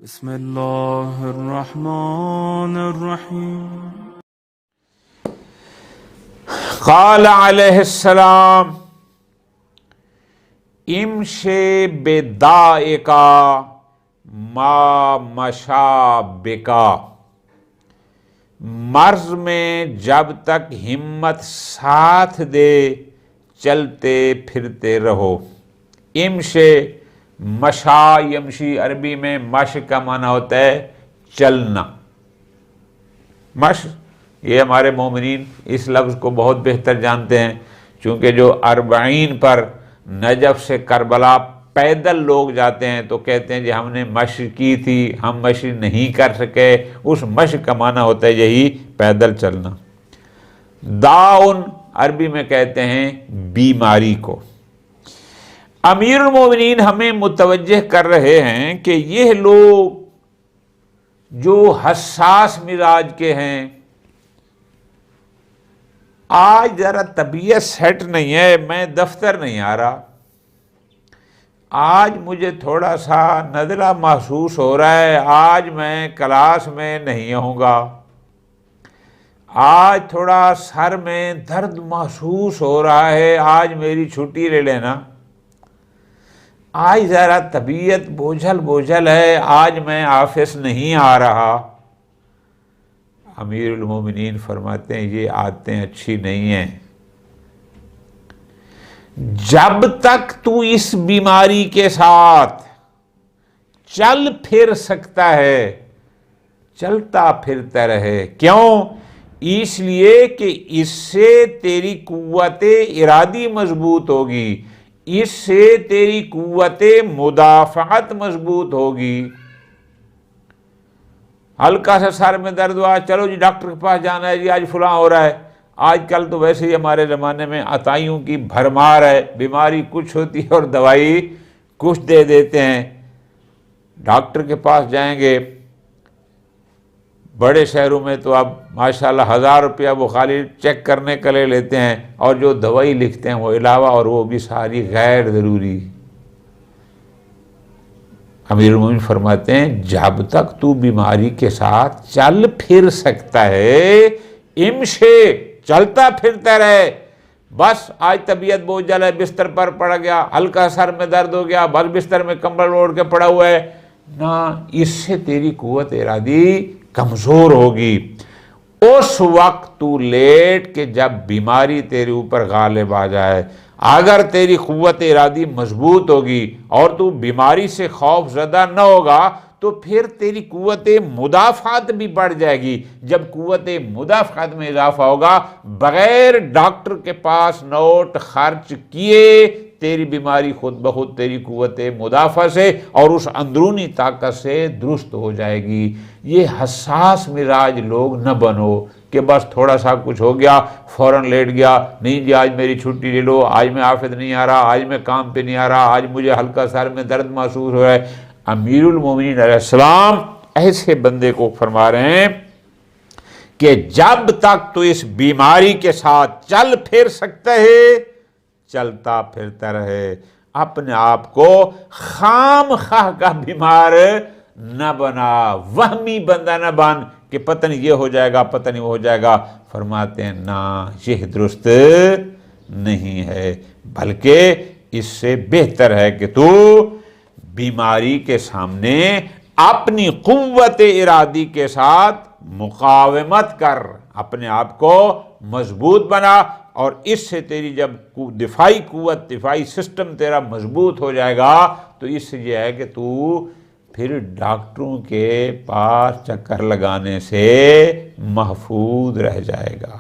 بسم اللہ الرحمن الرحیم۔ قال علیہ السلام امشی بدائک ما مشا بکا، مرض میں جب تک ہمت ساتھ دے چلتے پھرتے رہو۔ امشی، مشا یمشی عربی میں مش کا معنی ہوتا ہے چلنا۔ مش، یہ ہمارے مومنین اس لفظ کو بہت بہتر جانتے ہیں، چونکہ جو 40 پر نجف سے کربلا پیدل لوگ جاتے ہیں تو کہتے ہیں جی ہم نے مشی کی تھی، ہم مشی نہیں کر سکے۔ اس مشی کا معنی ہوتا ہے یہی پیدل چلنا۔ داؤن عربی میں کہتے ہیں بیماری کو۔ امیر المومنین ہمیں متوجہ کر رہے ہیں کہ یہ لوگ جو حساس مزاج کے ہیں، آج ذرا طبیعت سیٹ نہیں ہے، میں دفتر نہیں آ رہا، آج مجھے تھوڑا سا نزلہ محسوس ہو رہا ہے، آج میں کلاس میں نہیں آؤں گا، آج تھوڑا سر میں درد محسوس ہو رہا ہے، آج میری چھٹی لے لینا، آج ذرا طبیعت بوجھل ہے، آج میں آفس نہیں آ رہا۔ امیر المومنین فرماتے ہیں یہ عادتیں اچھی نہیں ہیں۔ جب تک تو اس بیماری کے ساتھ چل پھر سکتا ہے، چلتا پھرتا رہے۔ کیوں؟ اس لیے کہ اس سے تیری قوت ارادی مضبوط ہوگی، اس سے تیری قوت مدافعت مضبوط ہوگی۔ ہلکا سا سر میں درد ہوا، چلو جی ڈاکٹر کے پاس جانا ہے، جی آج فلاں ہو رہا ہے۔ آج کل تو ویسے ہی ہمارے زمانے میں عطائیوں کی بھرمار ہے، بیماری کچھ ہوتی ہے اور دوائی کچھ دے دیتے ہیں۔ ڈاکٹر کے پاس جائیں گے، بڑے شہروں میں تو اب ماشاءاللہ 1000 روپیہ وہ خالی چیک کرنے کے لے لیتے ہیں، اور جو دوائی لکھتے ہیں وہ علاوہ، اور وہ بھی ساری غیر ضروری۔ امیر المومنین فرماتے ہیں جب تک تو بیماری کے ساتھ چل پھر سکتا ہے، امشے، چلتا پھرتا رہے۔ بس آج طبیعت بوجھل ہے، بستر پر پڑ گیا، ہلکا سر میں درد ہو گیا، بس بستر میں کمبل اوڑھ کے پڑا ہوا ہے، نہ اس سے تیری قوت ارادی کمزور ہوگی۔ اس وقت تو لیٹ کہ جب بیماری تیرے اوپر غالب آ جائے، اگر تیری قوت ارادی مضبوط ہوگی اور تو بیماری سے خوف زدہ نہ ہوگا تو پھر تیری قوت مدافعت بھی بڑھ جائے گی۔ جب قوت مدافعت میں اضافہ ہوگا، بغیر ڈاکٹر کے پاس نوٹ خرچ کیے تیری بیماری خود بخود تیری قوت مدافع سے اور اس اندرونی طاقت سے درست ہو جائے گی۔ یہ حساس مزاج لوگ نہ بنو کہ بس تھوڑا سا کچھ ہو گیا فوراً لیٹ گیا، نہیں جی آج میری چھٹی لے لو، آج میں آفس نہیں آ رہا، آج میں کام پہ نہیں آ رہا، آج مجھے ہلکا سر میں درد محسوس ہو رہا ہے۔ امیر المومنین علیہ السلام ایسے بندے کو فرما رہے ہیں کہ جب تک تو اس بیماری کے ساتھ چل پھر سکتا ہے، چلتا پھرتا رہے، اپنے آپ کو خام خواہ کا بیمار نہ بنا، وہمی بندہ نہ بن کہ پتہ نہیں یہ ہو جائے گا، پتہ نہیں وہ ہو جائے گا۔ فرماتے ہیں نہ، یہ درست نہیں ہے، بلکہ اس سے بہتر ہے کہ تو بیماری کے سامنے اپنی قوت ارادی کے ساتھ مقاومت کر، اپنے آپ کو مضبوط بنا، اور اس سے تیری جب دفاعی قوت، دفاعی سسٹم تیرا مضبوط ہو جائے گا تو اس سے یہ ہے کہ تو پھر ڈاکٹروں کے پاس چکر لگانے سے محفوظ رہ جائے گا۔